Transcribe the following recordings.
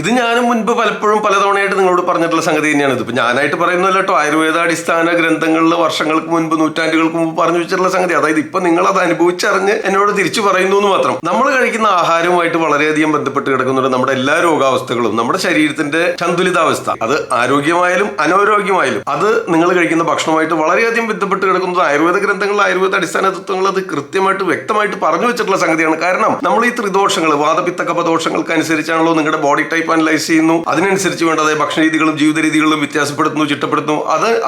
ഇത് ഞാനും മുൻപ് പലപ്പോഴും പലതവണയായിട്ട് നിങ്ങളോട് പറഞ്ഞിട്ടുള്ള സംഗതി തന്നെയാണ്. ഇതിപ്പോൾ ഞാനായിട്ട് പറയുന്നല്ലോ കേട്ടോ, ആയുർവേദാടിസ്ഥാന ഗ്രന്ഥങ്ങളിൽ വർഷങ്ങൾക്ക് മുൻപ്, നൂറ്റാണ്ടുകൾക്ക് മുമ്പ് പറഞ്ഞു വെച്ചിട്ടുള്ള സംഗതി. അതായത് ഇപ്പൊ നിങ്ങൾ അത് അനുഭവിച്ചറിഞ്ഞ് എന്നോട് തിരിച്ചു പറയുന്നു എന്ന് മാത്രം. നമ്മൾ കഴിക്കുന്ന ആഹാരവുമായിട്ട് വളരെയധികം ബന്ധപ്പെട്ട് കിടക്കുന്നുണ്ട് നമ്മുടെ എല്ലാ രോഗാവസ്ഥകളും. നമ്മുടെ ശരീരത്തിന്റെ സന്തുലിതാവസ്ഥ, അത് ആരോഗ്യമായാലും അനാരോഗ്യമായാലും, അത് നിങ്ങൾ കഴിക്കുന്ന ഭക്ഷണമായിട്ട് വളരെയധികം ബന്ധപ്പെട്ട് കിടക്കുന്നത് ആയുർവേദ ഗ്രന്ഥങ്ങളിൽ, ആയുർവേദ അടിസ്ഥാന തത്വങ്ങൾ അത് കൃത്യമായിട്ട് വ്യക്തമായിട്ട് പറഞ്ഞു വെച്ചിട്ടുള്ള സംഗതിയാണ്. കാരണം നമ്മൾ ഈ ത്രിദോഷങ്ങൾ, വാതപിത്ത കഫദോഷങ്ങൾക്ക് അനുസരിച്ചാണല്ലോ നിങ്ങളുടെ ബോഡി ടൈപ്പ് അനലൈസ് ചെയ്യുന്നു. അതിനനുസരിച്ച് വേണ്ടതായ ഭക്ഷണ രീതികളും ജീവിത രീതികളും വ്യത്യാസപ്പെടുത്തുന്നു, ചിട്ടപ്പെടുത്തുന്നു.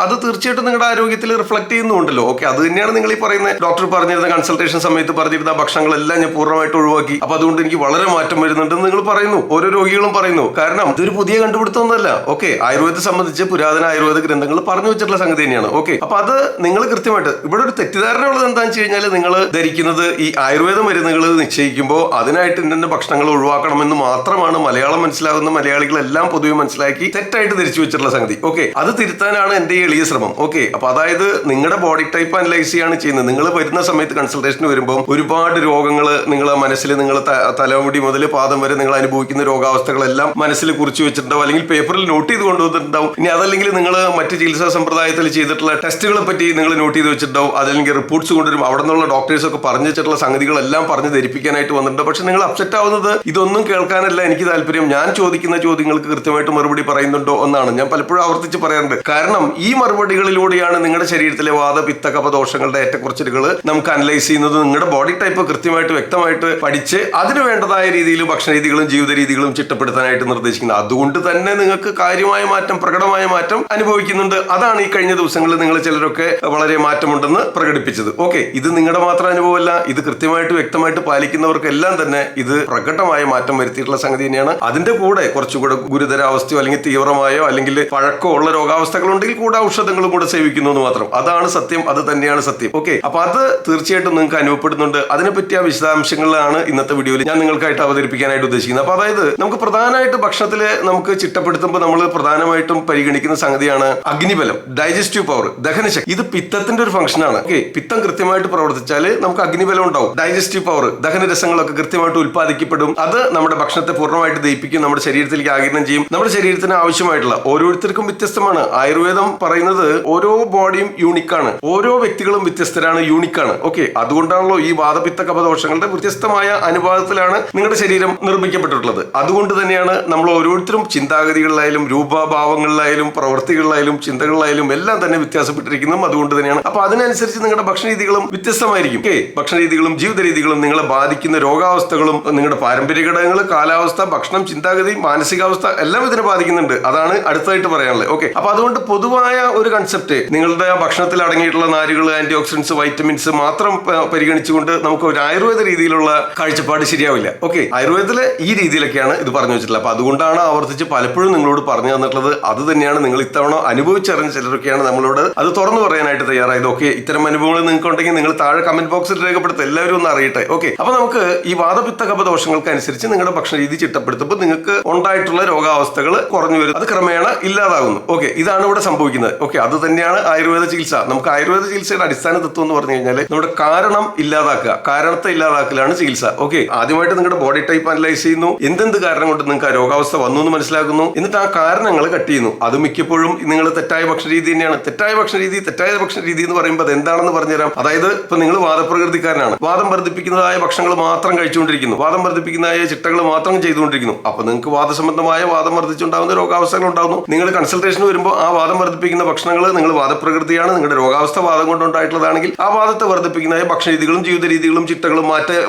അത് തീർച്ചയായിട്ടും നിങ്ങളുടെ ആരോഗ്യത്തിൽ റിഫ്ലക്ട് ചെയ്യുന്നുണ്ടല്ലോ. ഓക്കെ, അത് തന്നെയാണ് നിങ്ങൾ ഈ പറയുന്നത്. ഡോക്ടർ പറഞ്ഞിരുന്ന കൺസൾട്ടേഷൻ സമയത്ത് പറഞ്ഞിരുന്ന ഭക്ഷണങ്ങളെല്ലാം ഞാൻ പൂർണ്ണമായിട്ട് ഒഴിവാക്കി, അപ്പൊ അതുകൊണ്ട് എനിക്ക് വളരെ മാറ്റം വരുന്നുണ്ടെന്ന് നിങ്ങൾ പറയുന്നു, ഓരോ രോഗികളും പറയുന്നു. കാരണം ഇതൊരു പുതിയ കണ്ടുപിടുത്തമൊന്നുമല്ല. ഓക്കെ, ആയുർവേദത്തെ സംബന്ധിച്ച് പുരാതന ആയുർവേദ ഗ്രന്ഥങ്ങൾ പറഞ്ഞു വെച്ചിട്ടുള്ള സംഗതി തന്നെയാണ്. ഓക്കെ, അപ്പൊ അത് നിങ്ങൾ കൃത്യമായിട്ട്, ഇവിടെ ഒരു തെറ്റിദ്ധാരണ ഉള്ളത് എന്താണെന്ന് വെച്ച് കഴിഞ്ഞാൽ, നിങ്ങൾ ധരിക്കുന്നത് ഈ ആയുർവേദ മരുന്നുകൾ നിശ്ചയിക്കുമ്പോൾ അതിനായിട്ട് ഇന്ന ഭക്ഷണങ്ങൾ ഒഴിവാക്കണമെന്ന് മാത്രമാണ് മലയാളം മനസ്സിലാകുന്ന മലയാളികളെല്ലാം പൊതുവെ മനസ്സിലാക്കി തെറ്റായിട്ട് ധരിച്ചു വെച്ചിട്ടുള്ള സംഗതി. ഓക്കെ, അത് തിരുത്താനാണ് എന്റെ എളിയ ശ്രമം. ഓക്കെ, അപ്പൊ അതായത് നിങ്ങളുടെ ബോഡി ടൈപ്പ് അനലൈസ് ചെയ്യാണ് ചെയ്യുന്നത്. നിങ്ങൾ വരുന്ന സമയത്ത് കൺസൾട്ടേഷന് വരുമ്പോൾ ഒരുപാട് രോഗങ്ങൾ നിങ്ങളെ മനസ്സിൽ, നിങ്ങൾ തലമുടി മുതൽ പാദം വരെ നിങ്ങൾ അനുഭവിക്കുന്ന രോഗാവസ്ഥകളെല്ലാം മനസ്സിൽ കുറിച്ച് വെച്ചിട്ടുണ്ടാവും, അല്ലെങ്കിൽ പേപ്പറിൽ നോട്ട് ചെയ്ത് കൊണ്ടുവന്നിട്ടുണ്ടാവും. ഇനി അതല്ലെങ്കിൽ നിങ്ങൾ മറ്റ് ചികിത്സാ സമ്പ്രദായത്തിൽ ചെയ്തിട്ടുള്ള ടെസ്റ്റുകളെ പറ്റി നിങ്ങൾ നോട്ട് ചെയ്ത് വെച്ചിട്ടുണ്ടാവും. അതല്ലെങ്കിൽ റിപ്പോർട്ട്സ് കൊണ്ടുവരും, അവിടെ നിന്നുള്ള ഡോക്ടേഴ്സ് ഒക്കെ പറഞ്ഞു വെച്ചിട്ടുള്ള സംഗതികളെല്ലാം പറഞ്ഞ് ധരിപ്പിക്കാനായിട്ട് വന്നിട്ടുണ്ട്. പക്ഷെ നിങ്ങൾ അപ്സെറ്റ് ആവുന്നത് ഇതൊന്നും കേൾക്കാനല്ല എനിക്ക് താല്പര്യം, ഞാൻ ചോദിക്കുന്ന ചോദ്യങ്ങൾക്ക് കൃത്യമായിട്ട് മറുപടി പറയുന്നുണ്ടോ എന്നാണ്. ഞാൻ പലപ്പോഴും ആവർത്തിച്ച് പറയാറുണ്ട്. കാരണം ഈ മറുപടികളിലൂടെയാണ് നിങ്ങളുടെ ശരീരത്തിലെ വാത പിത്ത കഫ ദോഷങ്ങളുടെ ഏറ്റക്കുറച്ചിലുകൾ നമുക്ക് അനലൈസ് ചെയ്യുന്നത്. നിങ്ങളുടെ ബോഡി ടൈപ്പ് കൃത്യമായിട്ട് വ്യക്തമായിട്ട് പഠിച്ച് അതിന് വേണ്ടതായ രീതിയിൽ ഭക്ഷണ രീതികളും ജീവിത രീതികളും ചിട്ടപ്പെടുത്താനായിട്ട് നിർദ്ദേശിക്കുന്നത്. അതുകൊണ്ട് തന്നെ നിങ്ങൾക്ക് കാര്യമായ മാറ്റം, പ്രകടമായ മാറ്റം അനുഭവിക്കുന്നുണ്ട്. അതാണ് ഈ കഴിഞ്ഞ ദിവസങ്ങളിൽ നിങ്ങൾ ചിലരൊക്കെ വളരെ മാറ്റമുണ്ടെന്ന് പ്രകടിപ്പിച്ചത്. ഓക്കെ, ഇത് നിങ്ങളുടെ മാത്രം അനുഭവമല്ല, ഇത് കൃത്യമായിട്ട് വ്യക്തമായിട്ട് പാലിക്കുന്നവർക്കെല്ലാം തന്നെ ഇത് പ്രകടമായ മാറ്റം വരുത്തിയിട്ടുള്ള സംഗതി തന്നെയാണ്. അതിന്റെ കൂടെ കുറച്ചുകൂടെ ഗുരുതരാവസ്ഥയോ അല്ലെങ്കിൽ തീവ്രമായോ അല്ലെങ്കിൽ പഴക്കമോ ഉള്ള രോഗാവസ്ഥകളുണ്ടെങ്കിൽ കൂടെ ഔഷധങ്ങളും കൂടെ സേവിക്കുന്നു എന്ന് മാത്രം. അതാണ് സത്യം, അത് തന്നെയാണ് സത്യം. ഓക്കെ, അപ്പൊ അത് തീർച്ചയായിട്ടും നിങ്ങൾക്ക് അനുഭവപ്പെടുന്നുണ്ട്. അതിനെപ്പറ്റി ആ വിശദാംശങ്ങളിലാണ് ഇന്നത്തെ വീഡിയോയിൽ ഞാൻ നിങ്ങൾക്കായിട്ട് അവതരിപ്പിക്കാനായിട്ട് ഉദ്ദേശിക്കുന്നത്. അപ്പൊ അതായത് നമുക്ക് പ്രധാനമായിട്ട് ഭക്ഷണത്തിൽ നമുക്ക് ചിട്ടപ്പെടുത്തുമ്പോൾ നമ്മൾ പ്രധാനമായിട്ടും പരിഗണിക്കുന്ന സംഗതിയാണ് അഗ്നിബലം, ഡൈജസ്റ്റീവ് പവർ, ദഹനശക്തി. ഇത് പിത്തത്തിന്റെ ഒരു ഫംഗ്ഷനാണ്. ഓക്കെ, പിത്തം കൃത്യമായിട്ട് പ്രവർത്തിച്ചാൽ നമുക്ക് അഗ്നിബലം ഉണ്ടാവും. ഡൈജസ്റ്റീവ് പവർ, ദഹനരസങ്ങളൊക്കെ കൃത്യമായിട്ട് ഉൽപ്പാദിക്കപ്പെടും. അത് നമ്മുടെ ഭക്ഷണത്തെ പൂർണ്ണമായിട്ട് ദഹിപ്പിക്കും, നമ്മുടെ ശരീരത്തിലേക്ക് ആഗിരണം ചെയ്യും. നമ്മുടെ ശരീരത്തിന് ആവശ്യമായിട്ടുള്ള, ഓരോരുത്തർക്കും വ്യത്യസ്തമാണ്. ആയുർവേദം പറയുന്നത് ഓരോ ബോഡിയും യൂണിക്കാണ്, ഓരോ വ്യക്തികളും വ്യത്യസ്തരാണ്, യൂണിക്കാണ്. ഓക്കെ, അതുകൊണ്ടാണല്ലോ ഈ വാതപിത്ത കഫദോഷങ്ങളുടെ വ്യത്യസ്തമായ അനുപാതത്തിലാണ് നിങ്ങളുടെ ശരീരം നിർമ്മിക്കപ്പെട്ടിട്ടുള്ളത്. അതുകൊണ്ട് തന്നെയാണ് നമ്മൾ ഓരോരുത്തരും ചിന്താഗതികളിലായാലും രൂപഭാവങ്ങളിലായാലും പ്രവൃത്തികളിലായാലും ചിന്തകളിലായാലും എല്ലാം തന്നെ വ്യത്യാസപ്പെട്ടിരിക്കുന്നതും അതുകൊണ്ട് തന്നെയാണ്. അപ്പൊ അതിനനുസരിച്ച് നിങ്ങളുടെ ഭക്ഷണ രീതികളും വ്യത്യസ്തമായിരിക്കും. ഓക്കെ, ഭക്ഷണ രീതികളും ജീവിത രീതികളും നിങ്ങളെ ബാധിക്കുന്ന രോഗാവസ്ഥകളും നിങ്ങളുടെ പാരമ്പര്യ ഘടകങ്ങൾ, കാലാവസ്ഥ, ഭക്ഷണം, ചിന്താഗതി, മാനസികാവസ്ഥ എല്ലാം ഇതിനെ ബാധിക്കുന്നുണ്ട്. അതാണ് അടുത്തായിട്ട് പറയാനുള്ളത്. ഓക്കെ, അപ്പൊ അതുകൊണ്ട് പൊതുവായ ഒരു കൺസെപ്റ്റ്, നിങ്ങളുടെ ഭക്ഷണത്തിൽ അടങ്ങിയിട്ടുള്ള നാരുകൾ, ആന്റി ഓക്സിഡൻസ്, വൈറ്റമിൻസ് മാത്രം പരിഗണിച്ചുകൊണ്ട് നമുക്ക് ഒരു ആയുർവേദ രീതിയിലുള്ള കാഴ്ചപ്പാട് ശരിയാവില്ല. ഓക്കെ, ആയുർവേദത്തിലെ ഈ രീതിയിലൊക്കെയാണ് ഇത് പറഞ്ഞു വെച്ചിട്ടുള്ളത്. അപ്പൊ അതുകൊണ്ടാണ് ആവർത്തിച്ച് പലപ്പോഴും നിങ്ങളോട് പറഞ്ഞു തന്നിട്ടുള്ളത്. അത് തന്നെയാണ് നിങ്ങൾ ഇത്തവണ അനുഭവിച്ചറിഞ്ഞ ചിലരൊക്കെയാണ് നമ്മളോട് അത് തുറന്നു പറയാനായിട്ട് തയ്യാറായത്. ഓക്കെ, ഇത്തരം അനുഭവങ്ങൾ നിങ്ങൾക്ക് ഉണ്ടെങ്കിൽ നിങ്ങൾ താഴെ കമന്റ് ബോക്സിൽ രേഖപ്പെടുത്തുക, എല്ലാവരും ഒന്ന് അറിയട്ടെ. ഓക്കെ, അപ്പൊ നമുക്ക് ഈ വാതപിത്ത കഫദോഷങ്ങൾക്ക് അനുസരിച്ച് നിങ്ങളുടെ ഭക്ഷണ രീതി ചിട്ടപ്പെടുത്തുമ്പോൾ നിങ്ങൾക്ക് ഉണ്ടായിട്ടുള്ള രോഗാവസ്ഥകൾ കുറഞ്ഞു വരും, അത് ക്രമേണ ഇല്ലാതാകുന്നു. ഓക്കെ, ഇതാണ് ഇവിടെ സംഭവിക്കുന്നത്. ഓക്കെ, അത് തന്നെയാണ് ആയുർവേദ ചികിത്സ. നമുക്ക് ആയുർവേദ ചികിത്സയുടെ അടിസ്ഥാന തത്വം എന്ന് പറഞ്ഞു കഴിഞ്ഞാൽ നമ്മുടെ കാരണം ഇല്ലാതാക്കുക, കാരണത്തെ ഇല്ലാതാക്കലാണ് ചികിത്സ. ഓക്കെ, ആദ്യമായിട്ട് നിങ്ങളുടെ ബോഡി ടൈപ്പ് അനലൈസ് ചെയ്യുന്നു, എന്തെന്ത് കാരണം കൊണ്ട് നിങ്ങൾക്ക് ആ രോഗാവസ്ഥ വന്നു എന്ന് മനസ്സിലാക്കുന്നു, എന്നിട്ട് ആ കാരണങ്ങൾ കട്ട് ചെയ്യുന്നു. അത് മിക്കപ്പോഴും നിങ്ങൾ തെറ്റായ ഭക്ഷണ രീതി തന്നെയാണ്. തെറ്റായ ഭക്ഷണ രീതി എന്ന് പറയുമ്പോൾ അത് എന്താണെന്ന് പറഞ്ഞുതരാം. അതായത് ഇപ്പൊ നിങ്ങൾ വാദപ്രകൃതിക്കാരനാണ്, വാദം വർദ്ധിപ്പിക്കുന്നതായ ഭക്ഷണങ്ങൾ മാത്രം കഴിച്ചുകൊണ്ടിരിക്കുന്നു, വാദം വർദ്ധിപ്പിക്കുന്നതായ ചിട്ടകൾ മാത്രം ചെയ്തുകൊണ്ടിരിക്കുന്നു. അപ്പൊ നിങ്ങൾക്ക് വാദസംബന്ധമായ വാദം വർദ്ധിച്ചുണ്ടാകുന്ന രോഗാവസ്ഥകൾ ഉണ്ടാകുന്നു. നിങ്ങൾ കൺസൾട്ടേഷൻ വരുമ്പോൾ ആ വാദം വർദ്ധിപ്പിക്കുന്ന ഭക്ഷണങ്ങൾ, നിങ്ങൾ വാദപ്രകൃതിയാണ്, നിങ്ങളുടെ രോഗാവസ്ഥ വാദം കൊണ്ടുണ്ടായിട്ടുള്ളതാണെങ്കിൽ ആ വാദത്തെ വർദ്ധിപ്പിക്കുന്ന ഭക്ഷണ രീതികളും ജീവിത രീതികളും ചിട്ടകളും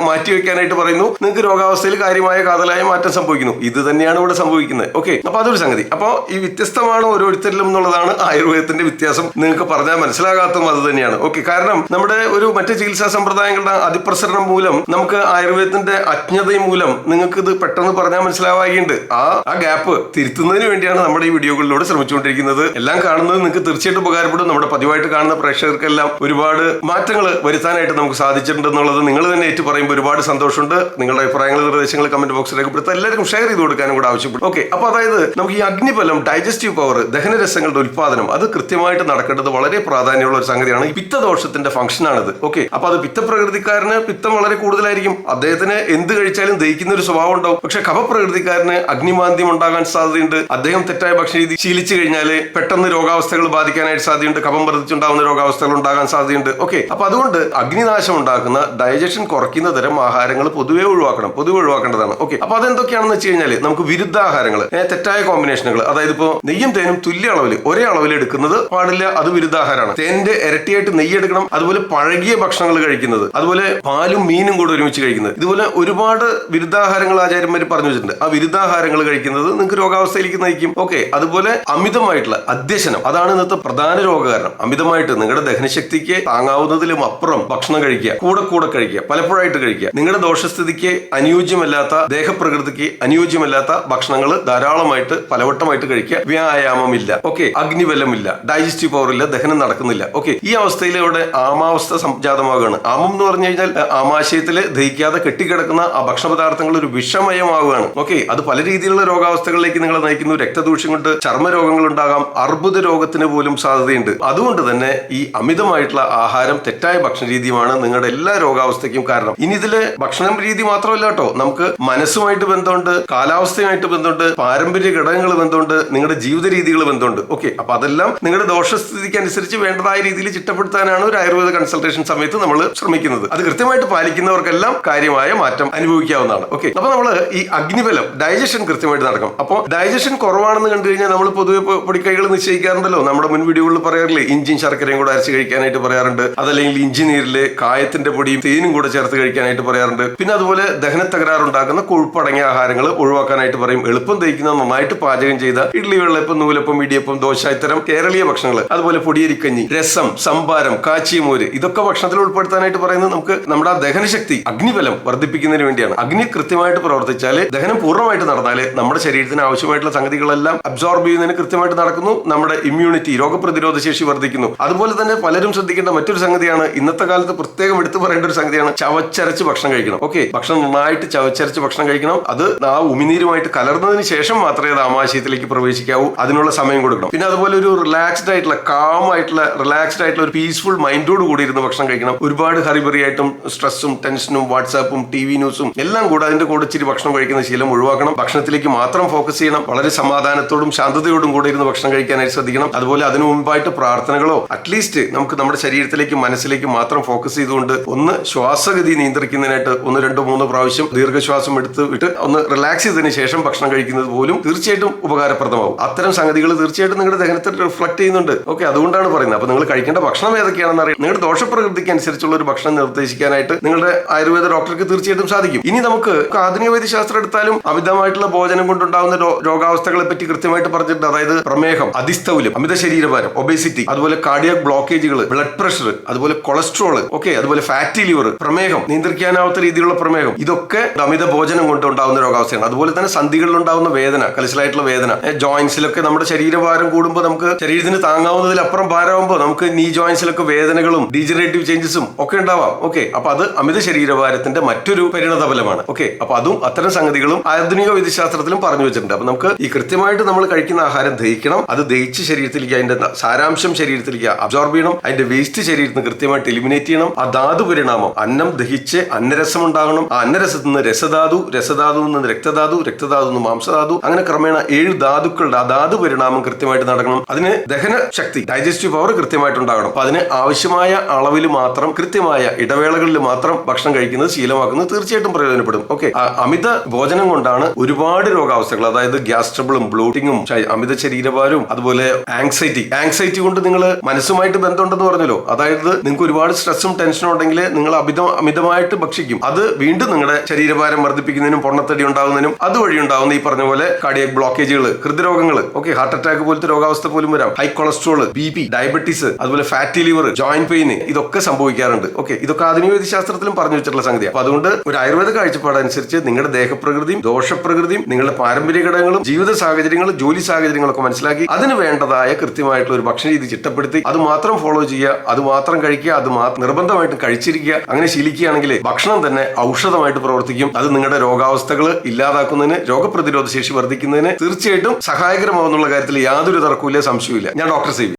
മാറ്റിവെക്കാനായിട്ട് പറയുന്നു. നിങ്ങൾക്ക് രോഗാവസ്ഥയിൽ കാര്യമായ കാതലായ മാറ്റം സംഭവിക്കുന്നു. ഇത് തന്നെയാണ് ഇവിടെ സംഭവിക്കുന്നത്. ഓക്കെ, അപ്പൊ അതൊരു സംഗതി. അപ്പോൾ ഈ വ്യത്യസ്തമാണ് ഓരോരുത്തരിലും എന്നുള്ളതാണ് ആയുർവേദത്തിന്റെ വ്യത്യാസം. നിങ്ങൾക്ക് പറഞ്ഞാൽ മനസ്സിലാകാത്തതും അത് തന്നെയാണ്. ഓക്കെ, കാരണം നമ്മുടെ ഒരു മറ്റ് ചികിത്സാ സമ്പ്രദായങ്ങളുടെ അതിപ്രസരണം മൂലം, നമുക്ക് ആയുർവേദത്തിന്റെ അജ്ഞതയും മൂലം നിങ്ങൾക്ക് ഇത് പെട്ടെന്ന് പറഞ്ഞാൽ മനസ്സിലാവുകയുണ്ട്. ആ ഗ്യാപ്പ് തിരുത്തുന്നതിന് വേണ്ടിയാണ് നമ്മുടെ ഈ വീഡിയോകളിലൂടെ ശ്രമിച്ചുകൊണ്ടിരിക്കുന്നത്. എല്ലാം കാണുന്നത് നിങ്ങൾക്ക് തീർച്ചയായിട്ടും ഉപകാരപ്പെടും. നമ്മുടെ പതിവായിട്ട് കാണുന്ന പ്രേക്ഷകർക്കെല്ലാം ഒരുപാട് മാറ്റങ്ങൾ വരുത്താനായിട്ട് നമുക്ക് സാധിച്ചിട്ടുണ്ട് എന്നുള്ളത് നിങ്ങൾ തന്നെ ഏറ്റു പറയുമ്പോൾ ഒരുപാട് സന്തോഷമുണ്ട്. നിങ്ങളുടെ അഭിപ്രായങ്ങൾ, നിർദ്ദേശങ്ങൾ കമന്റ് ബോക്സിൽ രേഖപ്പെടുത്താൻ എല്ലാവർക്കും ഷെയർ ചെയ്ത് കൊടുക്കാനും കൂടെ ആവശ്യപ്പെടും. ഓക്കെ, അപ്പൊ അതായത് നമുക്ക് ഈ അഗ്നിബലം, ഡൈജസ്റ്റീവ് പവർ, ദഹനരസങ്ങളുടെ ഉൽപാദനം അത് കൃത്യമായിട്ട് നടക്കേണ്ടത് വളരെ പ്രാധാന്യമുള്ള ഒരു സംഗതിയാണ്. ഈ പിത്തദോഷത്തിന്റെ ഫംഗ്ഷൻ ആണിത്. ഓക്കെ, അപ്പൊ അത് പിത്തപ്രകൃതിക്കാരന് പിത്തം വളരെ കൂടുതലായിരിക്കും, അദ്ദേഹത്തിന് എന്ത് കഴിച്ചാലും ദഹിക്കുന്ന ഒരു സ്വഭാവം ഉണ്ടാവും. പക്ഷെ കഫപ്രകൃതിക്കാരന് സാധാരണക്കാരന് അഗ്നിമാന്ദ്യം ഉണ്ടാകാൻ സാധ്യതയുണ്ട്. അദ്ദേഹം തെറ്റായ ഭക്ഷണരീതി ശീലിച്ചു കഴിഞ്ഞാൽ പെട്ടെന്ന് രോഗാവസ്ഥകൾ ബാധിക്കാനായിട്ട് സാധ്യതയുണ്ട്. കഫം വർദ്ധിച്ചുണ്ടാകുന്ന രോഗാവസ്ഥകൾ ഉണ്ടാകാൻ സാധ്യതയുണ്ട്. ഓക്കെ, അപ്പൊ അതുകൊണ്ട് അഗ്നിനാശം ഉണ്ടാക്കുന്ന ഡൈജഷൻ കുറയ്ക്കുന്ന തരം ആഹാരങ്ങൾ പൊതുവെ ഒഴിവാക്കേണ്ടതാണ്. ഓക്കെ, അപ്പൊ അതെന്തൊക്കെയാണെന്ന് വെച്ച് കഴിഞ്ഞാൽ നമുക്ക് വിരുദ്ധാഹാരങ്ങൾ, തെറ്റായ കോമ്പിനേഷനുകൾ, അതായത് ഇപ്പോൾ നെയ്യും തേനും തുല്യ അളവിൽ ഒരേ അളവിൽ എടുക്കുന്നത് പാടില്ല, അത് വിരുദ്ധാഹാരമാണ്. തേനിന്റെ ഇരട്ടിയായിട്ട് നെയ്യ് എടുക്കണം. അതുപോലെ പഴകിയ ഭക്ഷണങ്ങൾ കഴിക്കുന്നത്, അതുപോലെ പാലും മീനും കൂടെ ഒരുമിച്ച് കഴിക്കുന്നത്, ഇതുപോലെ ഒരുപാട് വിരുദ്ധാഹാരങ്ങൾ ആചാര്യന്മാർ പറഞ്ഞു വെച്ചിട്ടുണ്ട്. ആ വിരുദ്ധാഹാരങ്ങൾ കഴിക്കുന്നത് നിങ്ങൾക്ക് രോഗാവസ്ഥയിലേക്ക് നയിക്കും. ഓക്കെ, അതുപോലെ അമിതമായിട്ടുള്ള അധ്യശനം, അതാണ് ഇന്നത്തെ പ്രധാന രോഗകാരണം. അമിതമായിട്ട് നിങ്ങളുടെ ദഹനശക്തിക്ക് താങ്ങാവുന്നതിലും അപ്പുറം ഭക്ഷണം കഴിക്കുക, കൂടെ കഴിക്കുക, പലപ്പോഴായിട്ട് കഴിക്കുക, നിങ്ങളുടെ ദോഷസ്ഥിതിക്ക് അനുയോജ്യമല്ലാത്ത, ദേഹപ്രകൃതിക്ക് അനുയോജ്യമല്ലാത്ത ഭക്ഷണങ്ങൾ ധാരാളമായിട്ട് പലവട്ടമായിട്ട് കഴിക്കുക. വ്യായാമമില്ല, ഓക്കെ, അഗ്നിബലമില്ല, ഡൈജസ്റ്റീവ് പവർ ഇല്ല, ദഹനം നടക്കുന്നില്ല. ഓക്കെ, ഈ അവസ്ഥയിൽ ഇവിടെ ആമാവസ്ഥ സംജാതമാവുകയാണ്. ആമം എന്ന് പറഞ്ഞു കഴിഞ്ഞാൽ ആമാശയത്തിൽ ദഹിക്കാതെ കെട്ടിക്കിടക്കുന്ന ആ ഭക്ഷണപദാർത്ഥങ്ങൾ ഒരു വിഷമയമാവുകയാണ്. ഓക്കെ, അത് പല രീതിയിലുള്ള രോഗാവസ്ഥകളിലേക്ക് നിങ്ങളെ നയിക്കുന്നു. രക്തദൂഷ്യം കൊണ്ട് ചർമ്മരോഗങ്ങൾ ഉണ്ടാകാം, അർബുദ രോഗത്തിന് പോലും സാധ്യതയുണ്ട്. അതുകൊണ്ട് തന്നെ ഈ അമിതമായിട്ടുള്ള ആഹാരം, തെറ്റായ ഭക്ഷണ രീതിയുമാണ് നിങ്ങളുടെ എല്ലാ രോഗാവസ്ഥയ്ക്കും കാരണം. ഇനി ഇതില് ഭക്ഷണം രീതി മാത്രമല്ല കേട്ടോ, നമുക്ക് മനസ്സുമായിട്ട് ബന്ധമുണ്ട്, കാലാവസ്ഥയുമായിട്ട് ബന്ധമുണ്ട്, പാരമ്പര്യ ഘടകങ്ങൾ ബന്ധമുണ്ട്, നിങ്ങളുടെ ജീവിത രീതികൾ ബന്ധമുണ്ട്. ഓക്കെ, അപ്പൊ അതെല്ലാം നിങ്ങളുടെ ദോഷസ്ഥിതിക്ക് അനുസരിച്ച് വേണ്ടതായ രീതിയിൽ ചിട്ടപ്പെടുത്താനാണ് ഒരു ആയുർവേദ കൺസൾട്ടേഷൻ സമയത്ത് നമ്മൾ ശ്രമിക്കുന്നത്. അത് കൃത്യമായിട്ട് പാലിക്കുന്നവർക്കെല്ലാം കാര്യമായ മാറ്റം അനുഭവിക്കാവുന്നതാണ്. ഓക്കെ, അപ്പൊ നമ്മൾ ഈ അഗ്നിബലം, ഡൈജഷൻ കൃത്യമായിട്ട് നടക്കണം. അപ്പോൾ ഡൈജഷൻ കുറവാണെന്ന് കണ്ടു കഴിഞ്ഞാൽ നമ്മൾ പൊതുവെ പൊടിക്കൈകൾ നിശ്ചയിക്കാറുണ്ടല്ലോ. നമ്മുടെ മുൻ വീഡിയോകളിൽ പറയാറില്ലേ, ഇഞ്ചിയും ശർക്കരയും കൂടെ അരച്ച് കഴിക്കാനായിട്ട് പറയാറുണ്ട്. അതല്ലെങ്കിൽ ഇഞ്ചി നീരില് കായത്തിന്റെ പൊടിയും തേനും കൂടെ ചേർത്ത് കഴിക്കാനായിട്ട് പറയാറുണ്ട്. പിന്നെ അതുപോലെ ദഹന തകരാറുണ്ടാക്കുന്ന കൊഴുപ്പടങ്ങിയ ആഹാരങ്ങൾ ഒഴിവാക്കാനായിട്ട് പറയും. എളുപ്പം ദഹിക്കുന്ന, നന്നായിട്ട് പാചകം ചെയ്ത ഇഡ്ലി, വെള്ളപ്പം, നൂലപ്പം, ഇടിയപ്പം, ദോശ, ഇത്തരം കേരളീയ ഭക്ഷണങ്ങൾ, അതുപോലെ പൊടിയരിക്കഞ്ഞി, രസം, സംഭാരം, കാച്ചിയമോര്, ഇതൊക്കെ ഭക്ഷണത്തിൽ ഉൾപ്പെടുത്താനായിട്ട് പറയുന്നത് നമുക്ക് നമ്മുടെ ദഹനശക്തി, അഗ്നിബലം വർദ്ധിപ്പിക്കുന്നതിന് വേണ്ടിയാണ്. അഗ്നി കൃത്യമായിട്ട് പ്രവർത്തിച്ചാൽ, ദഹനം പൂർണ്ണമായിട്ട് നടന്നാൽ നമ്മുടെ ശരീരത്തിന് ആവശ്യമായിട്ടുള്ള സംഗതികളെല്ലാം അബ്സോർബ് ചെയ്യുന്നതിന് കൃത്യമായിട്ട് നടക്കുന്നു. നമ്മുടെ ഇമ്മ്യൂണിറ്റി, രോഗപ്രതിരോധ ശേഷി വർദ്ധിക്കുന്നു. അതുപോലെ തന്നെ പലരും ശ്രദ്ധിക്കേണ്ട മറ്റൊരു സംഗതിയാണ്, ഇന്നത്തെ കാലത്ത് പ്രത്യേകം എടുത്തു പറയേണ്ട ഒരു സംഗതിയാണ്, ചവച്ചരച്ച് ഭക്ഷണം കഴിക്കണം. ഓക്കെ, ഭക്ഷണം നന്നായിട്ട് ചവച്ചരച്ച് ഭക്ഷണം കഴിക്കണം. അത് ആ ഉമിനീരുമായിട്ട് കലർന്നതിന് ശേഷം മാത്രമേ അത് ആമാശയത്തിലേക്ക് പ്രവേശിക്കാവൂ. അതിനുള്ള സമയം കൊടുക്കണം. പിന്നെ അതുപോലെ ഒരു റിലാക്സ്ഡ് ആയിട്ടുള്ള, കാം ആയിട്ടുള്ള, റിലാക്സ്ഡ് ആയിട്ടുള്ള ഒരു പീസ്ഫുൾ മൈൻഡോട് കൂടി ഇരുന്ന് ഭക്ഷണം കഴിക്കണം. ഒരുപാട് ഹറിബറി ആയിട്ടും സ്ട്രെസ്സും ടെൻഷനും വാട്സാപ്പും TV ന്യൂസും എല്ലാം കൂടെ അതിന്റെ കൂടെ ഇച്ചിരി ഭക്ഷണം കഴിക്കുന്ന ശീലം ഒഴിവാക്കണം. ഭക്ഷണത്തിലേക്ക് മാത്രം ഫോക്കസ് ചെയ്യണം. വളരെ സമാധാനത്തോടും ശാന്തതയോടും കൂടെ ഇരുന്ന് ഭക്ഷണം കഴിക്കാനായിട്ട് ശ്രദ്ധിക്കണം. അതുപോലെ അതിനു മുമ്പായിട്ട് പ്രാർത്ഥനകളോ അറ്റ്ലീസ്റ്റ് നമുക്ക് നമ്മുടെ ശരീരത്തിലേക്ക്, മനസ്സിലേക്ക് മാത്രം ഫോക്കസ് ചെയ്തുകൊണ്ട് ഒന്ന് ശ്വാസഗതി നിയന്ത്രിക്കുന്നതിനായിട്ട് 1, 2, 3 പ്രാവശ്യം ദീർഘശ്വാസം എടുത്ത് വിട്ട് ഒന്ന് റിലാക്സ് ചെയ്തതിന് ശേഷം ഭക്ഷണം കഴിക്കുന്നത് പോലും തീർച്ചയായിട്ടും ഉപകാരപ്രദമാവും. അത്തരം സംഗതികൾ തീർച്ചയായിട്ടും നിങ്ങളുടെ ദഹനത്തിൽ റിഫ്ലക്ട് ചെയ്യുന്നുണ്ട്. ഓക്കെ, അതുകൊണ്ടാണ് പറയുന്നത്. അപ്പൊ നിങ്ങൾ കഴിക്കേണ്ട ഭക്ഷണം ഏതൊക്കെയാണെന്ന് അറിയാം. നിങ്ങളുടെ ദോഷപ്രകൃതിക്ക് അനുസരിച്ചുള്ള ഒരു ഭക്ഷണം നിർദ്ദേശിക്കാനായിട്ട് നിങ്ങളുടെ ആയുർവേദ ഡോക്ടർക്ക് തീർച്ചയായിട്ടും സാധിക്കും. ഇനി നമുക്ക് ആധുനിക വൈദ്യശാസ്ത്രം എടുത്താലും അമിതമായിട്ടുള്ള ഭോജനം കൊണ്ടുണ്ടാകുന്ന രോഗാവസ്ഥകളെ പറ്റി കൃത്യമായിട്ട് പറഞ്ഞിട്ടുണ്ട്. അതായത് പ്രമേഹം, അതിസ്ഥൗല്യം, അമിത ശരീരഭാരം, ഒബേസിറ്റി, അതുപോലെ കാർഡിയാക് ബ്ലോക്കേജുകൾ, ബ്ലഡ് പ്രഷർ, അതുപോലെ കൊളസ്ട്രോൾ, ഓക്കെ, അതുപോലെ ഫാറ്റി ലിവർ, പ്രമേഹം, നിയന്ത്രിക്കാനാവാത്ത രീതിയിലുള്ള പ്രമേഹം, ഇതൊക്കെ അമിത ഭോജനം കൊണ്ടുണ്ടാകുന്ന രോഗാവസ്ഥയാണ്. അതുപോലെ തന്നെ സന്ധികളിൽ ഉണ്ടാകുന്ന വേദന, കലശലായിട്ടുള്ള വേദന, ജോയിന്റ്സിലൊക്കെ നമ്മുടെ ശരീരഭാരം കൂടുമ്പോൾ, നമുക്ക് ശരീരത്തിന് താങ്ങാവുന്നതിലപ്പുറം ഭാരമാകുമ്പോൾ നമുക്ക് നീ ജോയിന്റ്സിലൊക്കെ വേദനകളും ഡീജനറേറ്റീവ് ചേഞ്ചസും ഒക്കെ ഉണ്ടാവാം. ഓക്കെ, അപ്പൊ അത് അമിത ശരീരഭാരത്തിന്റെ മറ്റൊരു പരിണത ഫലമാണ്. ഓക്കെ, അപ്പൊ അതും അത്തരം സംഗതികളും ആധുനിക വൈദ്യശാസ്ത്രത്തിലും പറഞ്ഞു വെച്ചിട്ടുണ്ട്. അപ്പൊ നമുക്ക് ഈ കൃത്യമായിട്ട് നമ്മൾ കഴിക്കുന്ന ആഹാരം ദഹിക്കണം. അത് ദഹിച്ച് ശരീരത്തിലേക്ക്, അതിന്റെ സാരാംശം ശരീരത്തിലേക്ക് അബ്സോർബ് ചെയ്യണം. അതിന്റെ വേസ്റ്റ് ശരീരത്തിന് കൃത്യമായിട്ട് എലിമിനേറ്റ് ചെയ്യണം. ആ ധാതു പരിണാമം, അന്നം ദഹിച്ച് അന്നരസം ഉണ്ടാകണം. ആ അന്നരസത്തിൽ നിന്ന് രസധാതു, രസധാതു നിന്ന് രക്തധാതു, രക്തധാതു നിന്ന് മാംസധാതു, അങ്ങനെ ക്രമേണ 7 ധാതുക്കളുടെ ആ ധാതു പരിണാമം കൃത്യമായിട്ട് നടക്കണം. അതിന് ദഹന ശക്തി, ഡൈജസ്റ്റീവ് പവർ കൃത്യമായിട്ട് ഉണ്ടാകണം. അപ്പൊ അതിന് ആവശ്യമായ അളവിൽ മാത്രം, കൃത്യമായ ഇടവേളകളിൽ മാത്രം ഭക്ഷണം കഴിക്കുന്നത് ശീലമാക്കുന്നത് തീർച്ചയായിട്ടും പ്രയോജനപ്പെടും. ഓക്കെ, അമിത ഭോജനം കൊണ്ടാണ് ഒരുപാട് രോഗാവസ്ഥകൾ, അതായത് ഗ്യാസ് ട്രബിളും, ബ്ലോട്ടിങ്ങും, അമിത ശരീരഭാരവും, അതുപോലെ ആങ്സൈറ്റി കൊണ്ട് നിങ്ങൾ മനസ്സുമായിട്ട് ബന്ധമുണ്ടെന്ന് പറഞ്ഞല്ലോ. അതായത് നിങ്ങൾക്ക് ഒരുപാട് സ്ട്രെസ്സും ടെൻഷനും ഉണ്ടെങ്കിൽ നിങ്ങൾ അമിതമായിട്ട് ഭക്ഷിക്കും. അത് വീണ്ടും നിങ്ങളുടെ ശരീരഭാരം വർദ്ധിപ്പിക്കുന്നതിനും പൊണ്ണത്തടി ഉണ്ടാകുന്നതിനും അതുവഴി ഉണ്ടാകുന്ന ഈ പറഞ്ഞ പോലെ കാർഡിയാക് ബ്ലോക്കേജുകൾ, ഹൃദ്രോഗങ്ങൾ, ഓക്കെ, ഹാർട്ട് അറ്റാക്ക് പോലത്തെ രോഗാവസ്ഥ പോലും വരാം. ഹൈ കൊളസ്ട്രോൾ, BP, ഡയബറ്റീസ്, അതുപോലെ ഫാറ്റി ലിവർ, ജോയിന്റ് പെയിൻ, ഇതൊക്കെ സംഭവിക്കാറുണ്ട്. ഓക്കെ, ഇതൊക്കെ ആധുനിക വൈദ്യശാസ്ത്രത്തിലും പറഞ്ഞു വെച്ചിട്ടുള്ള സംഗതിയാണ്. അപ്പൊ അതുകൊണ്ട് ഒരു ആയുർവേദ കാഴ്ചപ്പാടനുസരിച്ച് നിങ്ങളുടെ ദേഹപ്രകൃതിയും ദോഷപ്രകൃതിയും നിങ്ങളുടെ പാരമ്പര്യ ഘടകങ്ങളും ജീവിത സാഹചര്യങ്ങളും ജോലി സാഹചര്യങ്ങളൊക്കെ മനസ്സിലാക്കി അതിന് വേണ്ടതായ കൃത്യമായിട്ടുള്ള ഒരു ഭക്ഷണ രീതി ചിട്ടപ്പെടുത്തി അത് മാത്രം ഫോളോ ചെയ്യുക, അത് മാത്രം കഴിക്കുക, അത് നിർബന്ധമായിട്ടും കഴിച്ചിരിക്കുക. അങ്ങനെ ശീലിക്കുകയാണെങ്കിൽ ഭക്ഷണം തന്നെ ഔഷധമായിട്ട് പ്രവർത്തിക്കും. അത് നിങ്ങളുടെ രോഗാവസ്ഥകൾ ഇല്ലാതാക്കുന്നതിന്, രോഗപ്രതിരോധ ശേഷി വർദ്ധിക്കുന്നതിന് തീർച്ചയായിട്ടും സഹായകരമാവുന്നുള്ള കാര്യത്തിൽ യാതൊരു തർക്കമില്ല, സംശയമില്ല. ഞാൻ ഡോക്ടർ സി.